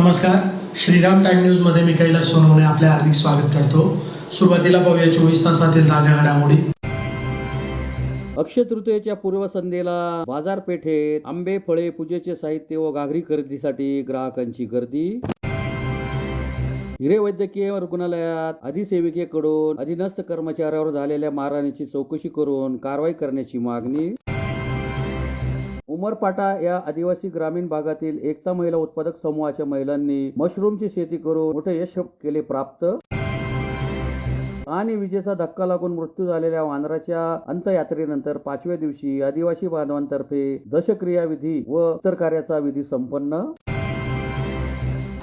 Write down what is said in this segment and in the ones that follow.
नमस्कार, Shriram time news मध्ये मी कैलास सोनवणे आपले हार्दिक स्वागत करतो। सुरुवातीला पाहूया 24 तासातील ताज्या घडामोडी। अक्षय तृतीयेच्या पूर्वसंध्येला बाजारपेठेत आंबे, फळे, पूजेचे साहित्य व घागरी खरेदीसाठी ग्राहकांची गर्दी। हिरे वैद्यकीय रुग्णालयात अधिसेविकेकडून अधीनस्थ कर्मचाऱ्यावर झालेल्या मारहाणीची चौकशी करून कारवाई करण्याची मागणी। उमरपाटा या आदिवासी ग्रामीण भागातील एकता महिला उत्पादक समूहाच्या महिलांनी मशरूमची शेती करून मोठे यश केले प्राप्त। आणि विजेचा धक्का लागून मृत्यू झालेल्या वानराच्या अंत्ययात्रेनंतर 5व्या दिवशी आदिवासी बांधवांतर्फे दशक्रिया विधी व इतर कार्याचा विधी संपन्न।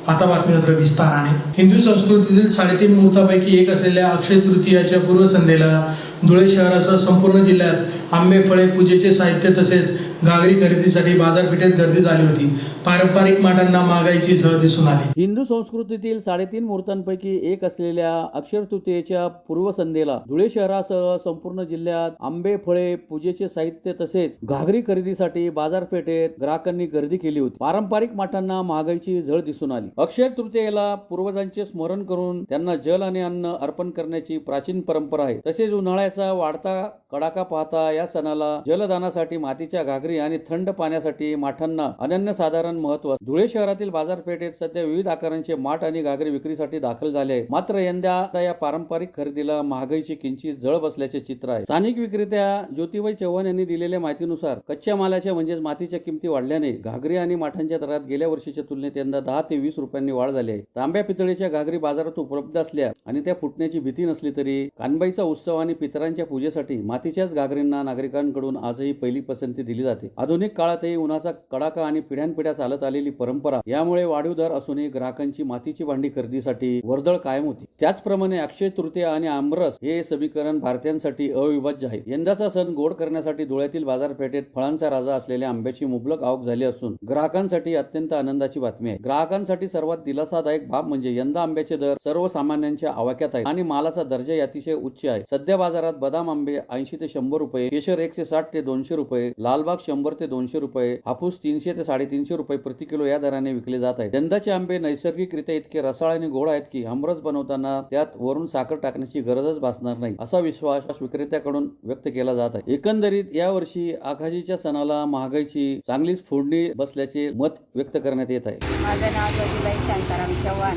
आता बातमीपत्र विस्ताराने। हिंदू संस्कृतीतील 3.5 मुहूर्तापैकी एक असलेल्या अक्षय तृतीयाच्या पूर्वसंध्येला धुळे शहरासह संपूर्ण जिल्ह्यात आंबे, फळे, पूजेचे साहित्य तसेच घागरी खरेदीसाठी बाजारपेठेत गर्दी झाली होती। पारंपरिक माठांना महागाईची झळ दिसून आली। हिंदू संस्कृतीतील 3.5 मुहूर्तांपैकी एक असलेल्या अक्षय तृतीयेच्या पूर्वसंध्येला धुळे शहरासह संपूर्ण जिल्ह्यात आंबे, फळे, पूजेचे साहित्य तसेच घागरी खरेदीसाठी बाजारपेठेत ग्राहकांनी गर्दी केली होती। पारंपरिक माठांना महागाईची झळ दिसून आली। अक्षय तृतीयेला पूर्वजांचे स्मरण करून त्यांना जल आणि अन्न अर्पण करण्याची प्राचीन परंपरा आहे। तसेच उन्हाळ्याचा वाढता कडाका पाहता या सणाला जलदानासाठी मातीच्या घागरी आणि थंड पाण्यासाठी माठांना अनन्यसाधारण महत्त्व। धुळे शहरातील बाजारपेठेत सध्या विविध आकारांचे माठ आणि घागरी विक्रीसाठी दाखल झाले आहे। मात्र यंदा या पारंपरिक खरेदीला महागाईची किंचित झळ बसल्याचे चित्र आहे। स्थानिक विक्रेत्या ज्योतिबाई चव्हाण यांनी दिलेल्या माहितीनुसार कच्च्या मालाच्या म्हणजेच मातीच्या किमती वाढल्याने घागरी आणि माठांच्या दरात गेल्या वर्षीच्या तुलनेत यंदा 10 ते 20 रुपयांनी वाढ झाली आहे। तांब्या पितळेच्या घागरी बाजारात उपलब्ध असल्या आणि त्या फुटण्याची भीती नसली तरी कानबाईचा उत्सव आणि पितरांच्या पूजेसाठी मातीच्याच घागरींना नागरिकांकडून आजही पहिली पसंती दिली जाते। आधुनिक काळातही उन्हाचा कडाका आणि पिढ्यानपिढ्या चालत आलेली परंपरा यामुळे वाढीव दर असूनही ग्राहकांची मातीची भांडी खरेदीसाठी वर्दळ कायम होती। त्याचप्रमाणे अक्षय तृतीया आणि आमरस हे समीकरण भारतीयांसाठी अविभाज्य आहे। यंदाचा सण गोड करण्यासाठी धुळ्यातील बाजारपेठेत फळांचा राजा असलेल्या आंब्याची मुबलक आवक झाली असून ग्राहकांसाठी अत्यंत आनंदाची बातमी आहे। ग्राहकांसाठी सर्वात दिलासादायक बाब म्हणजे यंदा आंब्याचे दर सर्वसामान्यांच्या आवाक्यात आहेत आणि मालाचा दर्जा अतिशय उच्च आहे। सध्या बाजारात बदाम आंबे 80 ते 100 रुपये, केशर 160 ते 200 रुपये, लालबाग 100 ते 200 रुपये, हापूस 300 ते 350 रुपये प्रति किलो या दराने विकले जात आहेत। यंदाचे आंबे नैसर्गिकरित्या इतके रसाळ आणि गोड आहेत की आमरस बनवताना त्यात वरून साखर टाकण्याची गरजच भासणार नाही असा विश्वास विक्रेत्याकडून व्यक्त केला जात आहे। एकंदरीत यावर्षी आखाजीच्या सणाला महागाईची चांगलीच फोडणी बसल्याचे मत व्यक्त करण्यात येत आहे। माझं नाव ज्योतिबाई शांताराम चव्हाण,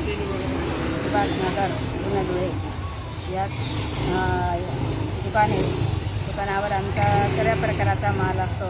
सुभाषनगर, धुळे यात दुकानावर आमचा सगळ्या प्रकारचा माल असतो।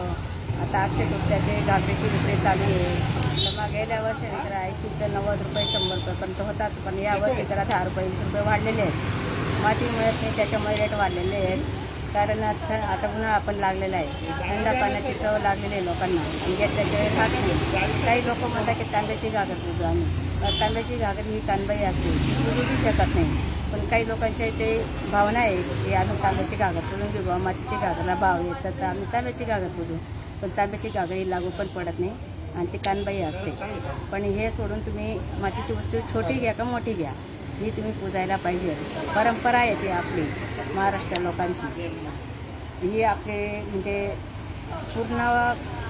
आता अक्षय तृतीयाचे घागरीची विक्री चालू आहे। तर मग गेल्या वर्षी तर 80 ते 90 रुपये 100 रुपयेपर्यंत होतात, पण यावर्षी जरा 10 रुपये 20 रुपये वाढलेले आहेत। माती मिळत नाही त्याच्यामुळे रेट वाढलेले आहेत। कारण आता पुन्हा आपण लागलेला आहे, थंड पाण्याची चव लागलेली आहे लोकांना आणि घेतल्याशिवाय खात नाही। काही लोक म्हणतात की तांब्याची घागर पुजू आम्ही, तांब्याची घागर ही कानबाई असते, पुजू शकत नाही। पण काही लोकांच्या इथे भावना आहे की आम्ही तांब्याची घागर पुजून घेऊ, मातीची घागरला भाव येतात तर आम्ही तांब्याची घागर पुजू, पण तांब्याची घागर ही लागू पण पडत नाही आणि ती कानबाई असते। पण हे सोडून तुम्ही मातीची वस्तू छोटी घ्या का मोठी घ्या, ही तुम्ही पूजायला पाहिजे। परंपरा आहे ती आपली महाराष्ट्र लोकांची। ही आपली म्हणजे पूर्ण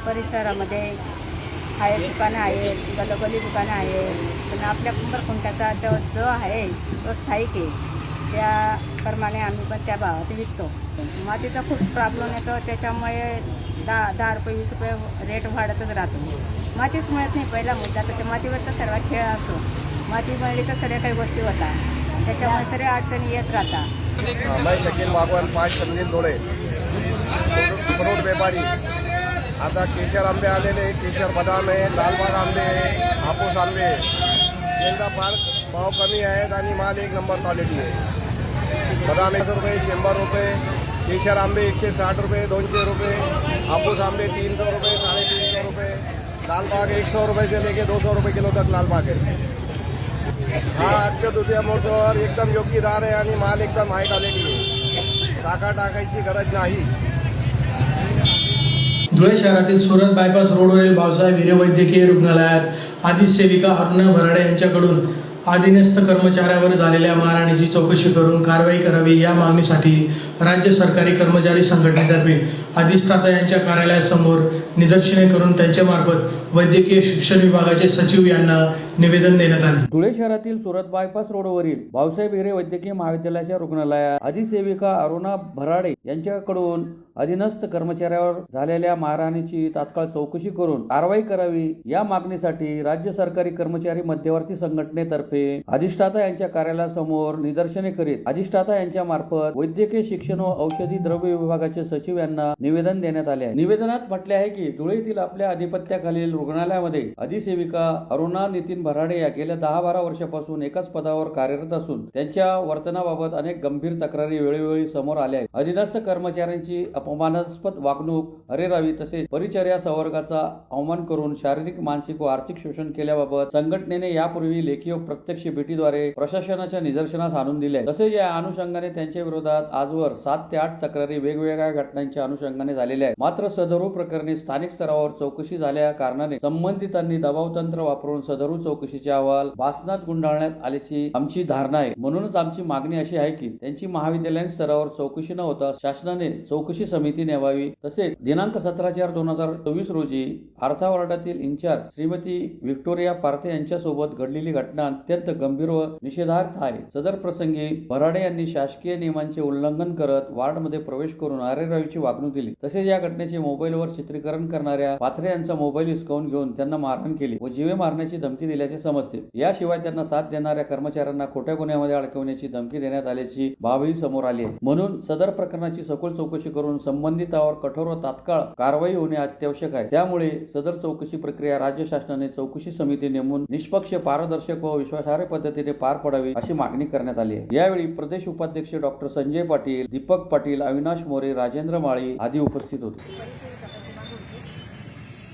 परिसरामध्ये आहे, दुकानं आहेत, गलोगली दुकानं आहेत, पण आपल्या कुंभारखुंटाचा जो आहे तो स्थायिक आहे। त्याप्रमाणे आम्ही पण त्या भावात विकतो। मातीचा खूप प्रॉब्लेम येतो, त्याच्यामुळे 10 रुपये 20 रुपये रेट वाढतच राहतो। मातीच मिळत नाही पहिला मुद्दा, तर मातीवर तर सर्व खेळ असतो। माती मिळली तर सर्व काही गोष्टी होतात, त्याच्यामुळे सर्व अडचणी येत राहतात। मैं शकील बागवान 5 संदीप धुळे, फ्रूट व्यापारी। आता केशर आंबे आलेले, केशर बदाम आहे, लालबाग आंबे आहे, हापूस आंबे यंदा फार भाव कमी आहेत आणि माल 1 नंबर क्वालिटी आहे। बदाम 100 रुपये 100 रुपये, केशर आंबे 160 रुपये 200 रुपये, हापूस आंबे 300 रुपये 350 रुपये, लालबाग 100 रुपये से लेके 200 रुपये किलो तक लालबाग है। हा अक्षय तृतीया मोठ्यावर एकदम योग्य दर आहे आणि माल एकदम हाय क्वालिटी आहे, साखर टाकायची गरज नाही। धुळे शहरातील सुरत बायपास रोडवरील भाऊसाहेब हिरे वैद्यकीय रुग्णालयात आधी सेविका अरुणा भराडे यांच्याकडून अधीनस्थ कर्मचाऱ्यावर झालेल्या मारहाणीची चौकशी करून कारवाई करावी या मागणीसाठी राज्य सरकारी कर्मचारी संघटनेतर्फे अधिष्ठाता यांच्या कार्यालयासमोर निदर्शने करून त्यांच्या मार्फत वैद्यकीय शिक्षण विभागाचे सचिव यांना निवेदन देण्यात आले. धुळे शहरातील सुरत बायपास रोडवरील भाऊसाहेब हिरे वैद्यकीय महाविद्यालयाच्या रुग्णालयात अधिसेविका अरुणा भराडे यांच्याकडून अधीनस्थ कर्मचाऱ्यावर झालेल्या मारहाणीची तात्काळ चौकशी करून कारवाई करावी या मागणीसाठी राज्य सरकारी कर्मचारी मध्यवर्ती संघटनेतर्फे अधिष्ठाता यांच्या कार्यालयासमोर निदर्शने करीत अधिष्ठाता यांच्या मार्फत वैद्यकीय शिक्षण व औषधी द्रव्य विभागाचे सचिव यांना निवेदन देण्यात आले आहे. निवेदनात म्हटले आहे की धुळे येथील आपल्या अधिपत्याखालील रुग्णालयामध्ये अधिसेविका अरुणा नितीन भराडे या गेल्या 10-12 वर्षापासून एकाच पदावर कार्यरत असून त्यांच्या वर्तनाबाबत अनेक गंभीर तक्रारी वेळोवेळी समोर आल्या आहेत. अधीनस्थ कर्मचाऱ्यांची अपमानास्पद वागणूक, अरेरावी तसेच परिचर्या संवर्गाचा अवमान करून शारीरिक, मानसिक व आर्थिक शोषण केल्याबाबत संघटनेने यापूर्वी लेखी व प्रत्यक्ष भेटीद्वारे प्रशासनाच्या निदर्शनास आणून दिले. तसेच या अनुषंगाने त्यांच्या विरोधात आजवर 7 ते 8 तक्रारी वेगवेगळ्या घटनांच्या अनुषंगाने झालेल्या आहेत. मात्र सदरू प्रकरणी स्थानिक स्तरावर चौकशी झाल्या कारणाने संबंधितांनी दबावतंत्र वापरून सदरू चौकशीचे अहवाल भासनात गुंडाळण्यात आल्याची आमची धारणा आहे. म्हणूनच आमची मागणी अशी आहे की त्यांची महाविद्यालयीन स्तरावर चौकशी न होता शासनाने चौकशी समिती नेमावी. तसेच दिनांक 17/4/2024 रोजी आर्था वार्डातील इंचार्ज श्रीमती व्हिक्टोरिया पार्थे यांच्यासोबत घडलेली घटना अत्यंत गंभीर व निषेधार्ह आहे. सदर प्रसंगी भराडे यांनी शासकीय नियमांचे उल्लंघन करत वार्डमध्ये प्रवेश करून अरेरावीची वागणूक दिली. तसेच या घटनेचे मोबाईलवर चित्रीकरण करणाऱ्या पाथरे यांचा मोबाईल हिसकावून घेऊन त्यांना मारहाण केली व जीवे मारण्याची धमकी दिल्याचे समजते. याशिवाय त्यांना साथ देणाऱ्या कर्मचाऱ्यांना खोट्या गुन्ह्यामध्ये अडकवण्याची धमकी देण्यात आल्याची बाबही समोर आली आहे. म्हणून सदर प्रकरणाची सखोल चौकशी करून संबंधितावर कठोर व तात्काळ कारवाई होणे अत्यावश्यक आहे. त्यामुळे सदर चौकशी प्रक्रिया राज्य शासनाने चौकशी समिती नेमून निष्पक्ष, पारदर्शक व विश्वासार्ह पद्धतीने पार पडावी अशी मागणी करण्यात आली आहे. यावेळी प्रदेश उपाध्यक्ष डॉक्टर संजय पाटील, दीपक पाटील, अविनाश मोरे, राजेंद्र माळी आदी उपस्थित होते.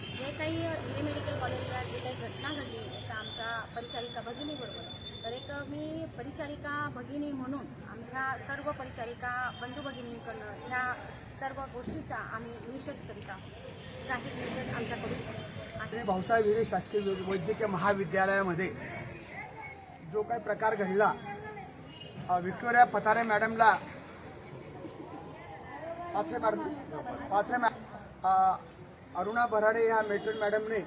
जे काही हिरे मेडिकल कॉलेजला जे काही घटना घडली एक आमच्या परिचारिका भगिनीबरोबर, तर एक मी परिचारिका भगिनी म्हणून आमच्या सर्व परिचारिका बंधू भगिनींकडून ह्या सर्व गोष्टीचा आम्ही निषेध करीत आहोत. जाहीर निषेध आमच्याकडून आहे. भाऊसाहेब हिरे शासकीय वैद्यकीय महाविद्यालयामध्ये जो काही प्रकार घडला, व्हिक्टोरिया पथारे मॅडमला अरुणा भराडे ह्या मेट्रोन मॅडमने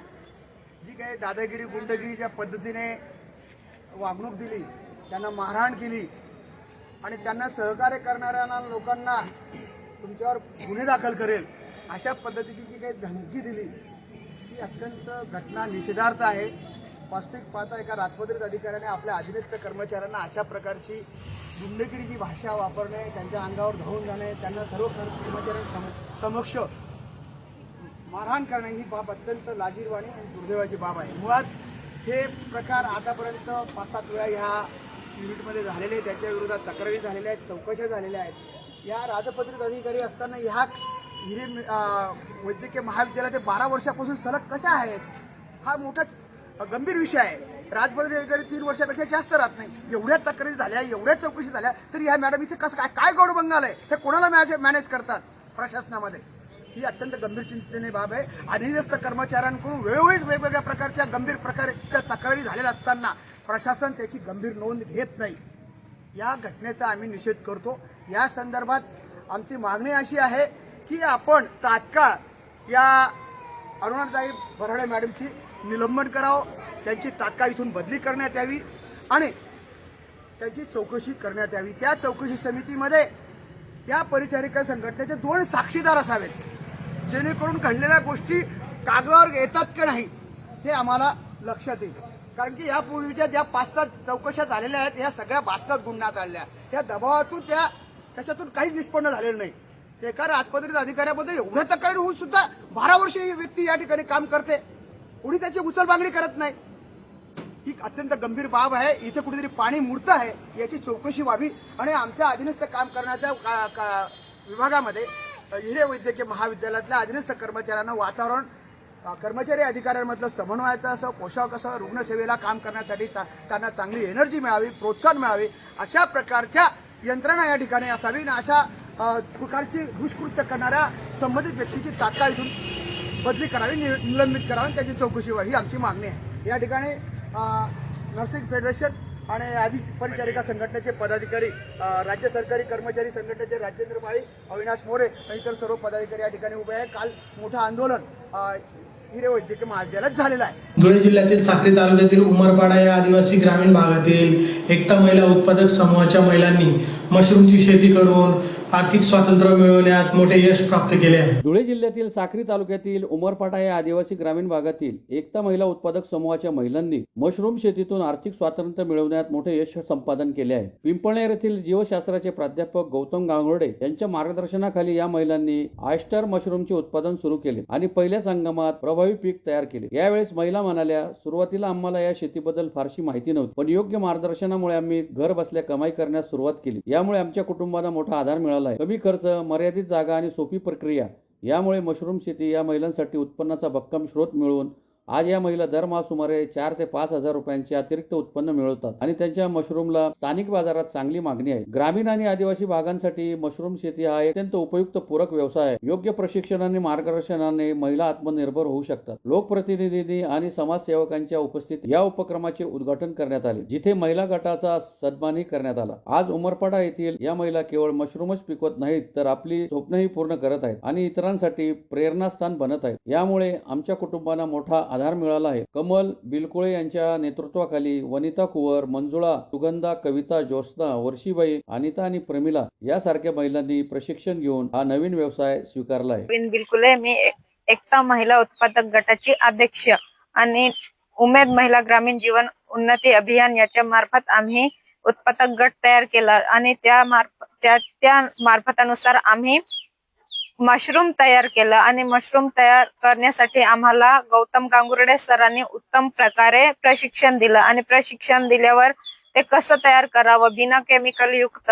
जी काही दादागिरी, गुंडगिरीच्या पद्धतीने वागणूक दिली, त्यांना मारहाण केली आणि त्यांना सहकार्य करणाऱ्या लोकांना तुमच्यावर गुन्हे दाखल करेल अशा पद्धतीची जी काही धमकी दिली ही अत्यंत घटना निषेधार्थ आहे. वास्तविक पाहता एका राजपत्रित अधिकाऱ्याने आपल्या अधीनस्थ कर्मचाऱ्यांना अशा प्रकारची गुंडगिरीची भाषा वापरणे, त्यांच्या अंगावर धावून जाणे, त्यांना सर्व कर्मचाऱ्यांसमक्ष मारहाण करणे ही बाब अत्यंत लाजिरवाणी आणि दुर्दैवाची बाब आहे. मुळात हे प्रकार आतापर्यंत 5-7 वेळा ह्या युनिटमध्ये झालेले आहेत, त्याच्या विरोधात तक्रारी झालेल्या आहेत, चौकशा झालेल्या आहेत. या राजपत्रित अधिकारी असताना ह्या हिरे वैद्यकीय महाविद्यालयात 12 वर्षापासून सलग कशा आहेत हा मोठा गंभीर विषय आहे. राजपत्रित अधिकारी 3 वर्षापेक्षा जास्त राहत नाही. एवढ्या तक्रारी झाल्या, एवढ्या चौकशी झाल्या तरी ह्या मॅडम इथे कसं काय गौडबंगाल आहे, हे कोणाला मॅनेज करतात प्रशासनामध्ये, ही अत्यंत गंभीर चिंतेने बाब आहे. अधीनस्थ कर्मचाऱ्यांकडून वेळोवेळीच वेगवेगळ्या प्रकारच्या गंभीर प्रकारच्या तक्रारी झालेल्या असताना प्रशासन त्याची गंभीर नोंद घेत नाही. या घटनेचा आम्ही निषेध करतो. या संदर्भात आमची मागणी अशी आहे की आपण तात्काळ या अरुणाताई भराडे मॅडमची निलंबन करावं, त्यांची तात्काळ इथून बदली करण्यात यावी आणि त्याची चौकशी करण्यात यावी. त्या चौकशी समितीमध्ये या परिचारिका संघटनेचे 2 साक्षीदार असावेत, जेणेकरून घडलेल्या गोष्टी कागदावर येतात की नाही हे आम्हाला लक्षात येईल. कारण की यापूर्वीच्या ज्या 5-7 चौकशा झालेल्या आहेत ह्या सगळ्या भासकात गुंडाळण्यात आल्या. त्या दबावातून त्याच्यातून काहीच निष्पन्न झालेलं नाही. एका राजपत्रित अधिकाऱ्याबद्दल एवढ्या तक्रारी होऊन सुद्धा 12 वर्ष ही व्यक्ती या ठिकाणी काम करते, कोणी त्याची उचलबांगडी करत नाही. ही अत्यंत गंभीर बाब आहे. इथे कुठेतरी पाणी मुरतं आहे, याची चौकशी व्हावी आणि आमच्या अधीनस्थ काम करण्याच्या विभागामध्ये हिरे वैद्यकीय महाविद्यालयातल्या अधीनस्थ कर्मचाऱ्यांना वातावरण, कर्मचारी अधिकाऱ्यांमधलं समन्वयाचं असं, पोशाख असं, रुग्णसेवेला काम करण्यासाठी त्यांना चांगली एनर्जी मिळावी, प्रोत्साहन मिळावे, अशा प्रकारच्या यंत्रणा या ठिकाणी असावी आणि अशा प्रकारची दुष्कृत्य करणाऱ्या संबंधित व्यक्तीची तात्काळ इथून बदली करावी, निलंबित करावी, त्याची चौकशी व्हावी ही आमची मागणी आहे. या ठिकाणी नर्सिंग फेडरेशन आणि आदी परिचारिका संघटनेचे पदाधिकारी, राज्य सरकारी कर्मचारी संघटनेचे राजेंद्र भाई, अविनाश मोरे आणि इतर सर्व पदाधिकारी या ठिकाणी उभे आहेत. काल मोठं आंदोलन हिरे वैद्यकीय महाविद्यालयात झालेलं आहे. धुळे जिल्ह्यातील साक्री तालुक्यातील उमरपाडा या आदिवासी ग्रामीण भागातील एकता महिला उत्पादक समूहाच्या महिलांनी मशरूमची शेती करून आर्थिक स्वातंत्र्य मिळवण्यात मोठे यश प्राप्त केले आहे. धुळे जिल्ह्यातील साक्री तालुक्यातील उमरपाटा या आदिवासी ग्रामीण भागातील एकता महिला उत्पादक समूहाच्या महिलांनी मशरूम शेतीतून आर्थिक स्वातंत्र्य मिळवण्यात मोठे यश संपादन केले आहे. पिंपळनेर येथील जीवशास्त्राचे प्राध्यापक गौतम गांगुर्डे यांच्या मार्गदर्शनाखाली या महिलांनी ऑयस्टर मशरूमचे उत्पादन सुरू केले आणि पहिल्याच हंगामात प्रभावी पीक तयार केले. यावेळेस महिला म्हणाल्या, सुरुवातीला आम्हाला या शेतीबद्दल फारशी माहिती नव्हती, पण योग्य मार्गदर्शनामुळे आम्ही घर बसल्या कमाई करण्यास सुरुवात केली. यामुळे आमच्या कुटुंबाला मोठा आधार मिळाला आहे. कमी खर्च, मर्यादित जागा आणि सोपी प्रक्रिया यामुळे मशरूम शेती या महिलांसाठी उत्पन्नाचा भक्कम स्रोत मिळून आज या महिला दरमहा सुमारे 4 ते 5 हजार रुपयांचे अतिरिक्त उत्पन्न मिळवतात आणि त्यांच्या मशरूमला स्थानिक बाजारात चांगली मागणी आहे. ग्रामीण आणि आदिवासी भागांसाठी मशरूम शेती हा एक अत्यंत उपयुक्त पूरक व्यवसाय आहे. योग्य प्रशिक्षण आणि मार्गदर्शनाने महिला आत्मनिर्भर होऊ शकतात. लोकप्रतिनिधींनी आणि समाजसेवकांच्या उपस्थितीत या उपक्रमाचे उद्घाटन करण्यात आले, जिथे महिला गटाचा सन्मानही करण्यात आला. आज उमरपाडा येथील या महिला केवळ मशरूमच पिकवत नाहीत, तर आपली स्वप्नही पूर्ण करत आहेत आणि इतरांसाठी प्रेरणास्थान बनत आहेत. यामुळे आमच्या कुटुंबांना मोठा आधार मिळाला आहे. कमल बिलकुळे यांच्या नेतृत्वाखाली वनिता कुवर, मंजुळा, सुगंधा, कविता, ज्योत्स्ना, वर्षीबाई, अनिता आणि प्रमिला यासारख्या महिलांनी प्रशिक्षण घेऊन हा नवीन व्यवसाय स्वीकारला आहे. बिलकुले मी एकता महिला उत्पादक गटाची अध्यक्ष आणि उमेद महिला ग्रामीण जीवन उन्नती अभियान याच्या मार्फत आम्ही उत्पादक गट तयार केला आणि त्या मार्फतानुसार आम्ही मशरूम तयार केलं आणि मशरूम तयार करण्यासाठी आम्हाला गौतम गांगुर्डे सरांनी उत्तम प्रकारे प्रशिक्षण दिलं आणि प्रशिक्षण दिल्यावर ते कसं तयार करावं, बिना केमिकल युक्त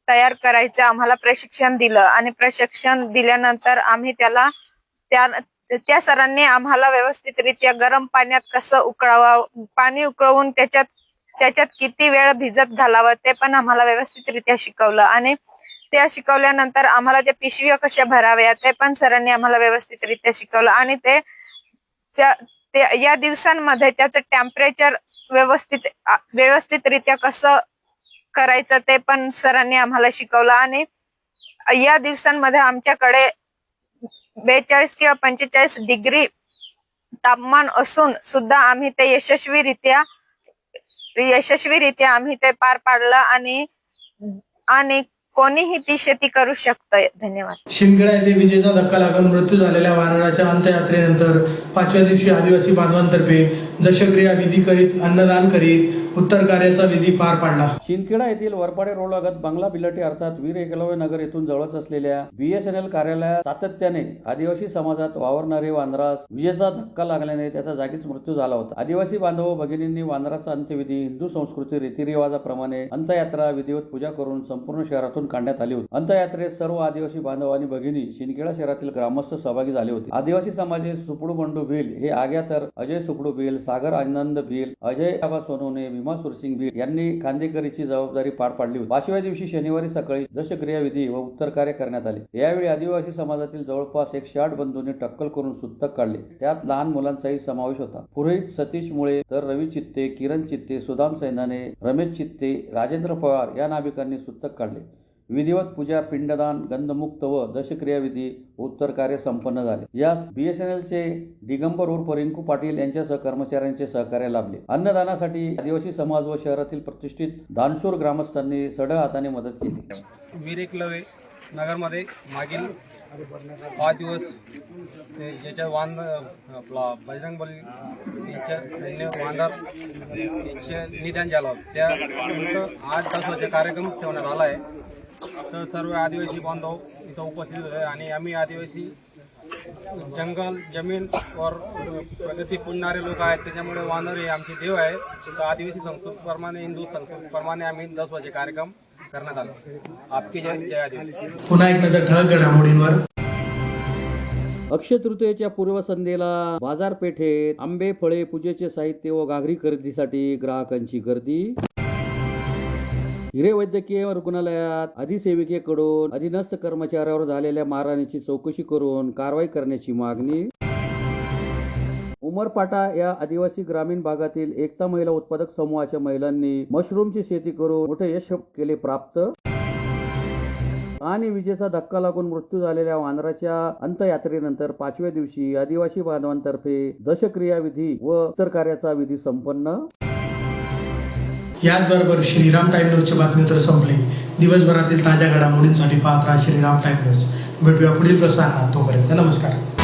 तयार करायचं आम्हाला प्रशिक्षण दिलं आणि प्रशिक्षण दिल्यानंतर आम्ही त्या सरांनी आम्हाला व्यवस्थितरित्या गरम पाण्यात कसं उकळावं, पाणी उकळवून त्याच्यात किती वेळ भिजत घालावं ते पण आम्हाला व्यवस्थितरित्या शिकवलं आणि त्या शिकवल्यानंतर आम्हाला त्या पिशव्या कशा भराव्या ते पण सरांनी आम्हाला व्यवस्थितरित्या शिकवलं आणि या दिवसांमध्ये त्याचं टेम्परेचर व्यवस्थितरित्या कसं करायचं ते पण सरांनी आम्हाला शिकवलं आणि या दिवसांमध्ये आमच्याकडे 42 किंवा 45 डिग्री तापमान असून सुद्धा आम्ही ते यशस्वीरित्या आम्ही ते पार पाडलं आणि कोणीही ती शेती करू शकतंय. धन्यवाद. शिंदखेडा येथे विजेचा धक्का लागून मृत्यू झालेल्या वानराच्या अंत्ययात्रेनंतर 5व्या दिवशी आदिवासी बांधवांतर्फे दशक्रिया विधी करीत अन्नदान करीत उत्तर कार्याचा विधी पार पाडला. शिंदखेडा येथील वरपाडे रोड लगत बंगला बिलाटी अर्थात वीर एकलव्य नगर येथून जवळच असलेल्या BSNL कार्यालयात सातत्याने आदिवासी समाजात वावरणारे वानरास विजेचा धक्का लागल्याने त्याचा जागीच मृत्यू झाला होता. आदिवासी बांधव भगिनींनी वानराचा अंत्यविधी हिंदू संस्कृती रीतिरिवाजाप्रमाणे अंत्ययात्रा विधिवत पूजा करून संपूर्ण शहरातून काढण्यात आली होती. अंत्ययात्रेत सर्व आदिवासी बांधव आणि भगिनी शिंदखेडा शहरातील ग्रामस्थ सहभागी झाले होते. आदिवासी समाजे सुपडू बंडू भील हे आग्या तर अजय सुपडू भील, सागर आनंद भील, अजय आबा सोनवणे, भीमा सुरसिंग भील यांनी खांदेकरीची जबाबदारी पार पाडली होती. 5व्या दिवशी शनिवारी सकाळी दशक्रिया विधी व उत्तर कार्य करण्यात आले. यावेळी आदिवासी समाजातील जवळपास 108 बंधूंनी टक्कल करून सुतक काढले. त्यात लहान मुलांचाही समावेश होता. पुरोहित सतीश मुळे तर रवी चित्ते, किरण चित्ते, सुदाम सैनाने, रमेश चित्ते, राजेंद्र पवार या नाभिकांनी सुतक काढले. विधिवत पूजा, पिंडदान, गंधमुक्त व दशक्रिया विधी उत्तर कार्य संपन्न झाले. यास BSNLचे दिगंबर उर्फ रिंकू पाटील यांच्या कर्मचाऱ्यांचे सहकार्य लाभले. अन्नदानासाठी आदिवासी समाज व शहरातील प्रतिष्ठित दानशूर ग्रामस्थांनी सढळ हाताने मदत केली. वीर एकलव्य नगरमध्ये मागील 5 दिवस ज्याच्या आपला बजरंग बली यांच्या सैन्य वानर यांचे निधन झालं होतं त्या आज 10 वाजता कार्यक्रम ठेवण्यात आला आहे. तर सर्व आदिवासी बांधव इथं उपस्थित होते आणि आम्ही आदिवासी जंगल जमीन वर प्रगती पुणणारे लोक आहेत, त्याच्यामुळे वानर हे आमचे देव आहे. तर आदिवासी संस्कृतीप्रमाणे, हिंदू संस्कृतीप्रमाणे आम्ही 10 वाजे कार्यक्रम करण्यात आला. आपकी जय, जय आदिवासी. पुन्हा एक नजर ठळक घडामोडींवर. अक्षय तृतीयेच्या पूर्वसंध्येला बाजारपेठेत आंबे, फळे, पूजेचे साहित्य व घागरी खरेदीसाठी ग्राहकांची गर्दी. हिरे वैद्यकीय रुग्णालयात अधिसेविकेकडून अधीनस्थ कर्मचाऱ्यावर झालेल्या मारहाणीची चौकशी करून कारवाई करण्याची मागणी. उमरपाटा या आदिवासी ग्रामीण भागातील एकता महिला उत्पादक समूहाच्या महिलांनी मशरूमची शेती करून मोठे यश केले प्राप्त. आणि विजेचा धक्का लागून मृत्यू झालेल्या वानराच्या अंत्ययात्रेनंतर 5व्या दिवशी आदिवासी बांधवांतर्फे दशक्रिया विधी व इतर कार्याचा विधी संपन्न. याचबरोबर श्रीराम टाइम न्यूजची बातमी तर संपली. दिवसभरातील ताज्या घडामोडींसाठी पाहत राहा श्रीराम टाइम न्यूज. भेटूया पुढील प्रसारणात. तोपर्यंत नमस्कार.